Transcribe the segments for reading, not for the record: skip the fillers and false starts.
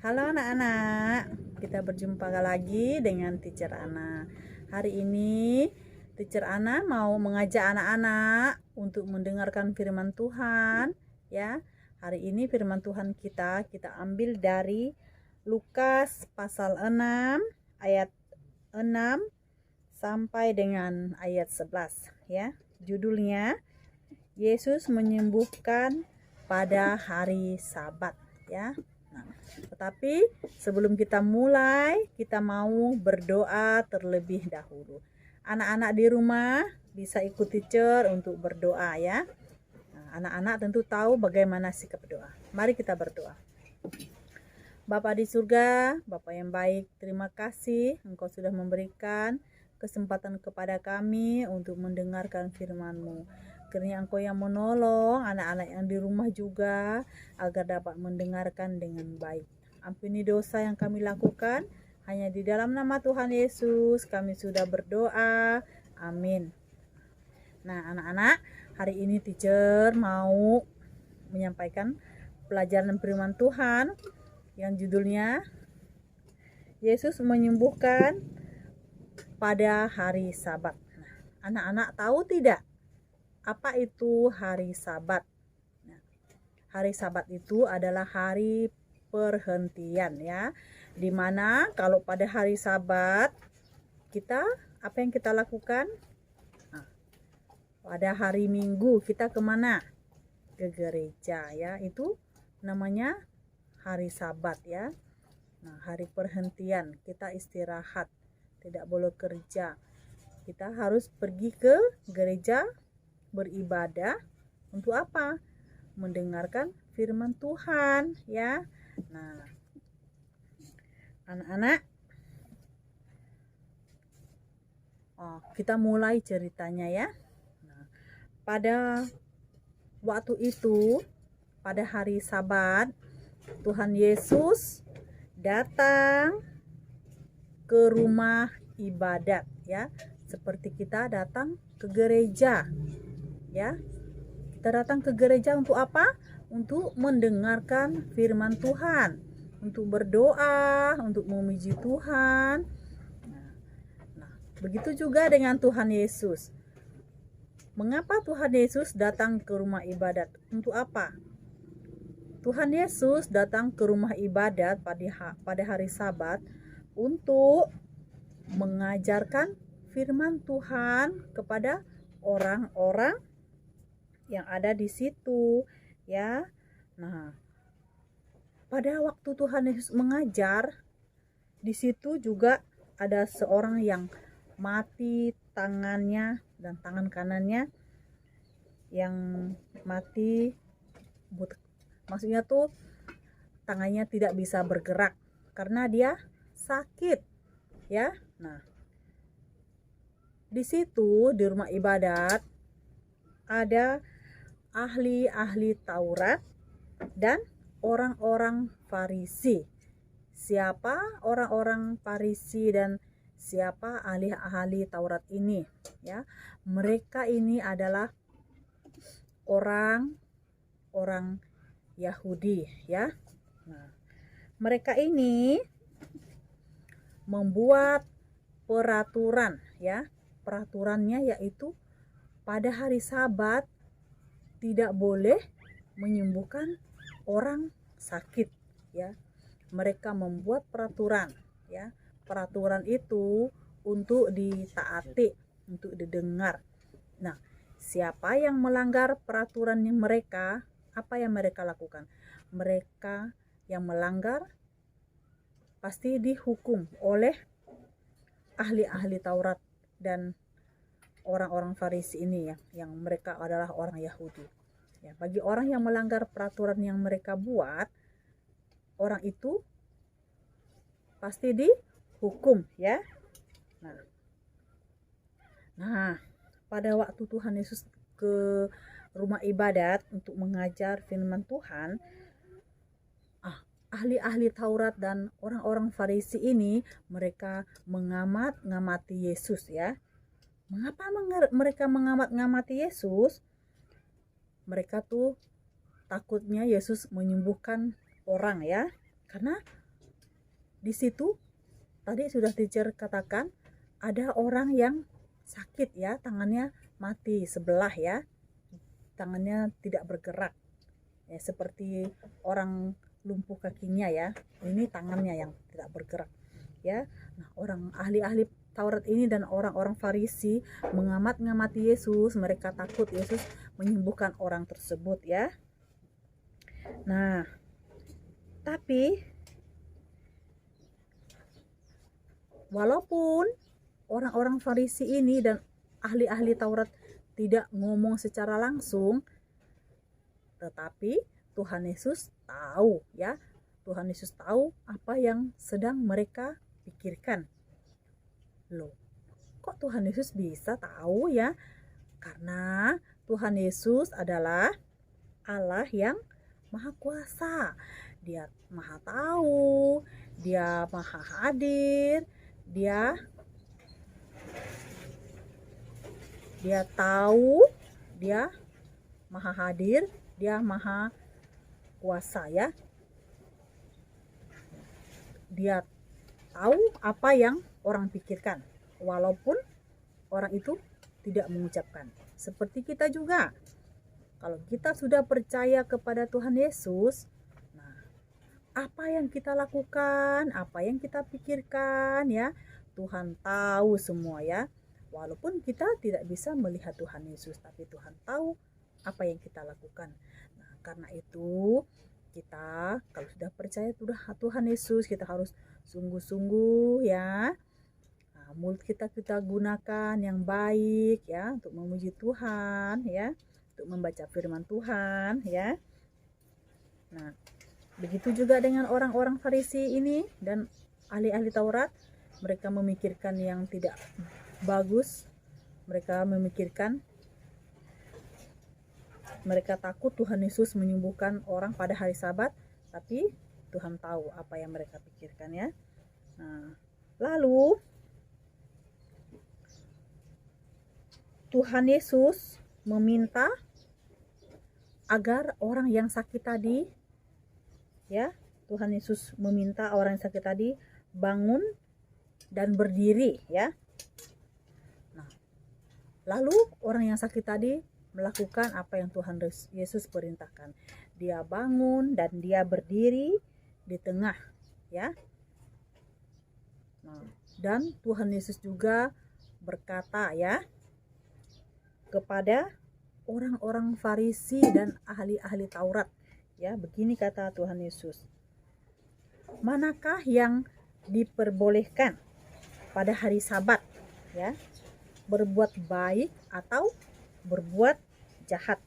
Halo anak-anak, kita berjumpa lagi dengan Teacher Ana. Hari ini Teacher Ana mau mengajak anak-anak untuk mendengarkan firman Tuhan, ya. Hari ini firman Tuhan kita ambil dari Lukas pasal 6 ayat 6 sampai dengan ayat 11, ya. Judulnya Yesus menyembuhkan pada hari Sabat, ya. Tetapi sebelum kita mulai, kita mau berdoa terlebih dahulu. Anak-anak di rumah bisa ikut teacher untuk berdoa, ya. Anak-anak tentu tahu bagaimana sikap doa. Mari kita berdoa. Bapa di surga, Bapa yang baik, terima kasih Engkau sudah memberikan kesempatan kepada kami untuk mendengarkan firman-Mu. Kiranya Engkau yang menolong anak-anak yang di rumah juga agar dapat mendengarkan dengan baik. Ampuni dosa yang kami lakukan, hanya di dalam nama Tuhan Yesus kami sudah berdoa. Amin. Nah, anak-anak, hari ini teacher mau menyampaikan pelajaran firman Tuhan yang judulnya Yesus menyembuhkan pada hari Sabat. Anak-anak tahu tidak apa itu hari Sabat? Hari Sabat itu adalah hari perhentian, ya. Dimana kalau pada hari Sabat apa yang kita lakukan? Pada hari Minggu kita kemana? Ke gereja, ya. Itu namanya hari Sabat, ya. Nah, hari perhentian, kita istirahat, tidak boleh kerja. Kita harus pergi ke gereja beribadah untuk apa? Mendengarkan firman Tuhan, ya. Nah, anak-anak, kita mulai ceritanya, ya. Nah, pada waktu itu, pada hari Sabat, Tuhan Yesus datang ke rumah ibadat, ya. Seperti kita datang ke gereja, ya. Kita datang ke gereja untuk apa? Untuk mendengarkan firman Tuhan, untuk berdoa, untuk memuji Tuhan. Nah, begitu juga dengan Tuhan Yesus. Mengapa Tuhan Yesus datang ke rumah ibadat? Untuk apa? Tuhan Yesus datang ke rumah ibadat pada hari Sabat untuk mengajarkan firman Tuhan kepada orang-orang yang ada di situ, ya. Nah, pada waktu Tuhan Yesus mengajar, di situ juga ada seorang yang mati tangannya dan tangan kanannya yang mati, maksudnya tuh tangannya tidak bisa bergerak karena dia sakit, ya. Nah, di situ di rumah ibadat ada ahli-ahli Taurat dan orang-orang Farisi. Siapa orang-orang Farisi dan siapa ahli-ahli Taurat ini, ya? Mereka ini adalah orang Yahudi, ya. Nah, mereka ini membuat peraturan, ya. Peraturannya yaitu pada hari Sabat tidak boleh menyembuhkan orang sakit, ya. Mereka membuat peraturan, ya. Peraturan itu untuk ditaati, untuk didengar. Nah, siapa yang melanggar peraturan mereka, apa yang mereka lakukan? Mereka yang melanggar pasti dihukum oleh ahli-ahli Taurat dan orang-orang Farisi ini, ya, yang mereka adalah orang Yahudi. Ya, bagi orang yang melanggar peraturan yang mereka buat, orang itu pasti dihukum, ya. Nah, pada waktu Tuhan Yesus ke rumah ibadat untuk mengajar firman Tuhan, ahli-ahli Taurat dan orang-orang Farisi ini mereka mengamati Yesus, ya. Mengapa mereka mengamati Yesus? Mereka tuh takutnya Yesus menyembuhkan orang, ya. Karena di situ tadi sudah teacher katakan ada orang yang sakit ya, tangannya mati sebelah ya, tangannya tidak bergerak ya, seperti orang lumpuh kakinya ya, ini tangannya yang tidak bergerak ya. Nah, orang ahli-ahli Taurat ini dan orang-orang Farisi mengamati Yesus, mereka takut Yesus menyembuhkan orang tersebut ya. Nah, tapi walaupun orang-orang Farisi ini dan ahli-ahli Taurat tidak ngomong secara langsung, tetapi Tuhan Yesus tahu ya. Tuhan Yesus tahu apa yang sedang mereka pikirkan. Loh, kok Tuhan Yesus bisa tahu ya? Karena Tuhan Yesus adalah Allah yang Maha Kuasa. Dia Maha tahu, Dia Maha hadir, Dia tahu, Dia Maha hadir, Dia Maha Kuasa ya. Dia tahu apa yang orang pikirkan, walaupun orang itu tidak mengucapkan. Seperti kita juga, kalau kita sudah percaya kepada Tuhan Yesus, nah, apa yang kita lakukan, apa yang kita pikirkan ya, Tuhan tahu semua ya. Walaupun kita tidak bisa melihat Tuhan Yesus, tapi Tuhan tahu apa yang kita lakukan. Nah, karena itu kita kalau sudah percaya Tuhan Yesus, kita harus sungguh-sungguh ya. Nah, mulut kita gunakan yang baik ya, untuk memuji Tuhan ya, untuk membaca firman Tuhan ya. Nah, begitu juga dengan orang-orang Farisi ini dan ahli-ahli Taurat, mereka memikirkan yang tidak bagus. Mereka takut Tuhan Yesus menyembuhkan orang pada hari Sabat, tapi Tuhan tahu apa yang mereka pikirkan ya. Nah, lalu Tuhan Yesus meminta agar orang yang sakit tadi ya, Tuhan Yesus meminta orang yang sakit tadi bangun dan berdiri ya. Nah, lalu orang yang sakit tadi melakukan apa yang Tuhan Yesus perintahkan. Dia bangun dan dia berdiri di tengah ya. Nah, dan Tuhan Yesus juga berkata ya kepada orang-orang Farisi dan ahli-ahli Taurat ya, begini kata Tuhan Yesus, manakah yang diperbolehkan pada hari Sabat ya, berbuat baik atau berbuat jahat,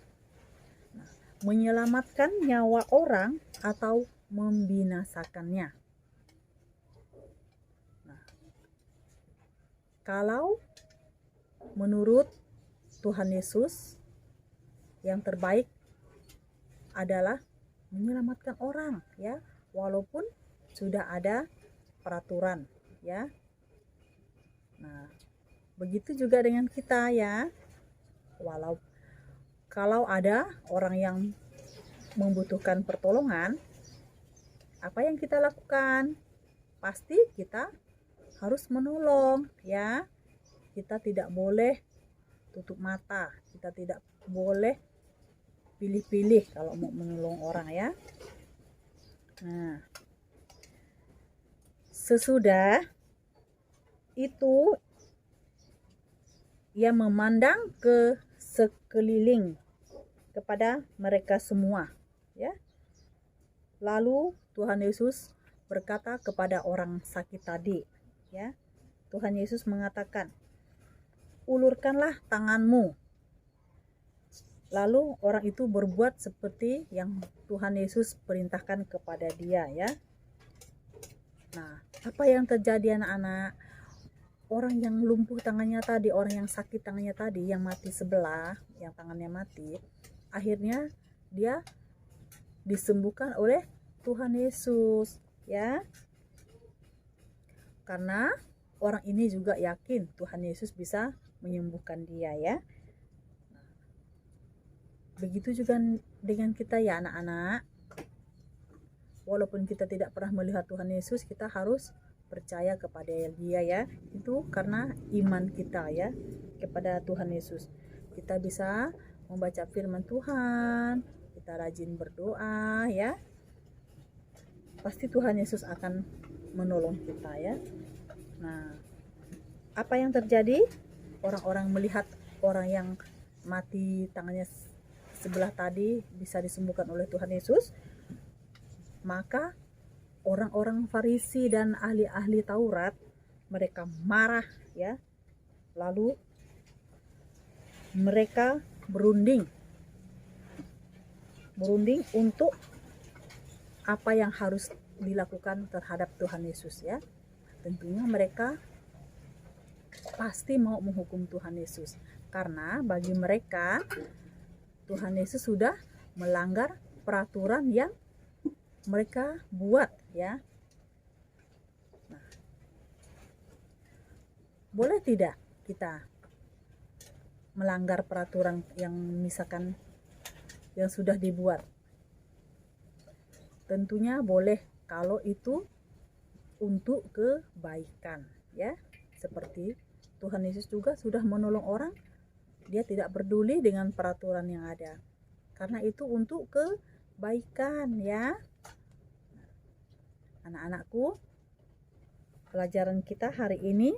nah, menyelamatkan nyawa orang atau membinasakannya. Nah, kalau menurut Tuhan Yesus, yang terbaik adalah menyelamatkan orang ya, walaupun sudah ada peraturan ya. Nah, begitu juga dengan kita ya. Kalau ada orang yang membutuhkan pertolongan, apa yang kita lakukan? Pasti kita harus menolong ya. Kita tidak boleh tutup mata, kita tidak boleh pilih-pilih kalau mau menolong orang ya. Nah, sesudah itu ia memandang ke sekeliling kepada mereka semua ya. Lalu Tuhan Yesus berkata kepada orang sakit tadi ya. Tuhan Yesus mengatakan, ulurkanlah tanganmu. Lalu orang itu berbuat seperti yang Tuhan Yesus perintahkan kepada dia ya. Nah, apa yang terjadi anak-anak? Orang yang lumpuh tangannya tadi, orang yang sakit tangannya tadi, yang mati sebelah, yang tangannya mati, akhirnya dia disembuhkan oleh Tuhan Yesus ya. Karena orang ini juga yakin Tuhan Yesus bisa menyembuhkan dia ya. Begitu juga dengan kita ya anak-anak. walaupun kita tidak pernah melihat Tuhan Yesus, kita harus percaya kepada Dia ya. Itu karena iman kita ya kepada Tuhan Yesus. Kita bisa membaca firman Tuhan, kita rajin berdoa ya. Pasti Tuhan Yesus akan menolong kita ya. Nah, apa yang terjadi? Orang-orang melihat orang yang mati tangannya sebelah tadi bisa disembuhkan oleh Tuhan Yesus. Maka orang-orang Farisi dan ahli-ahli Taurat, mereka marah ya. Lalu mereka berunding untuk apa yang harus dilakukan terhadap Tuhan Yesus ya. Tentunya mereka pasti mau menghukum Tuhan Yesus, karena bagi mereka Tuhan Yesus sudah melanggar peraturan yang mereka buat ya. Nah, boleh tidak kita melanggar peraturan yang misalkan yang sudah dibuat? Tentunya boleh kalau itu untuk kebaikan ya. Seperti Tuhan Yesus juga sudah menolong orang, Dia tidak peduli dengan peraturan yang ada, karena itu untuk kebaikan ya. Anak-anakku, pelajaran kita hari ini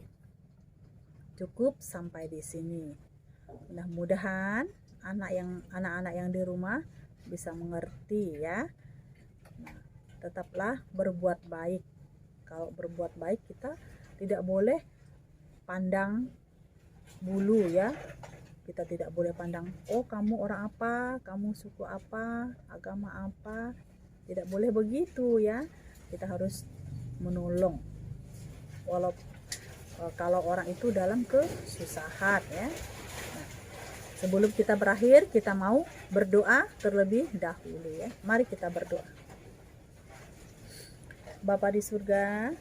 cukup sampai di sini. Mudah-mudahan anak-anak yang di rumah bisa mengerti ya. Nah, tetaplah berbuat baik. Kalau berbuat baik, kita tidak boleh pandang bulu ya. Kita tidak boleh pandang, oh kamu orang apa, kamu suku apa, agama apa. Tidak boleh begitu ya. Kita harus menolong kalau orang itu dalam kesusahan ya. Nah, sebelum kita berakhir, kita mau berdoa terlebih dahulu ya. Mari kita berdoa. Bapa di surga,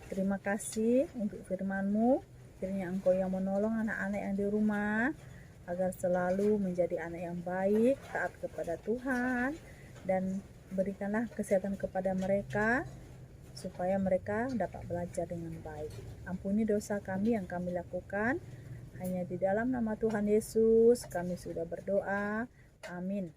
terima kasih untuk firman-Mu. Kiranya Engkau yang menolong anak-anak yang di rumah agar selalu menjadi anak yang baik, taat kepada Tuhan, dan berikanlah kesehatan kepada mereka supaya mereka dapat belajar dengan baik. Ampuni dosa kami yang kami lakukan. Hanya di dalam nama Tuhan Yesus kami sudah berdoa. Amin.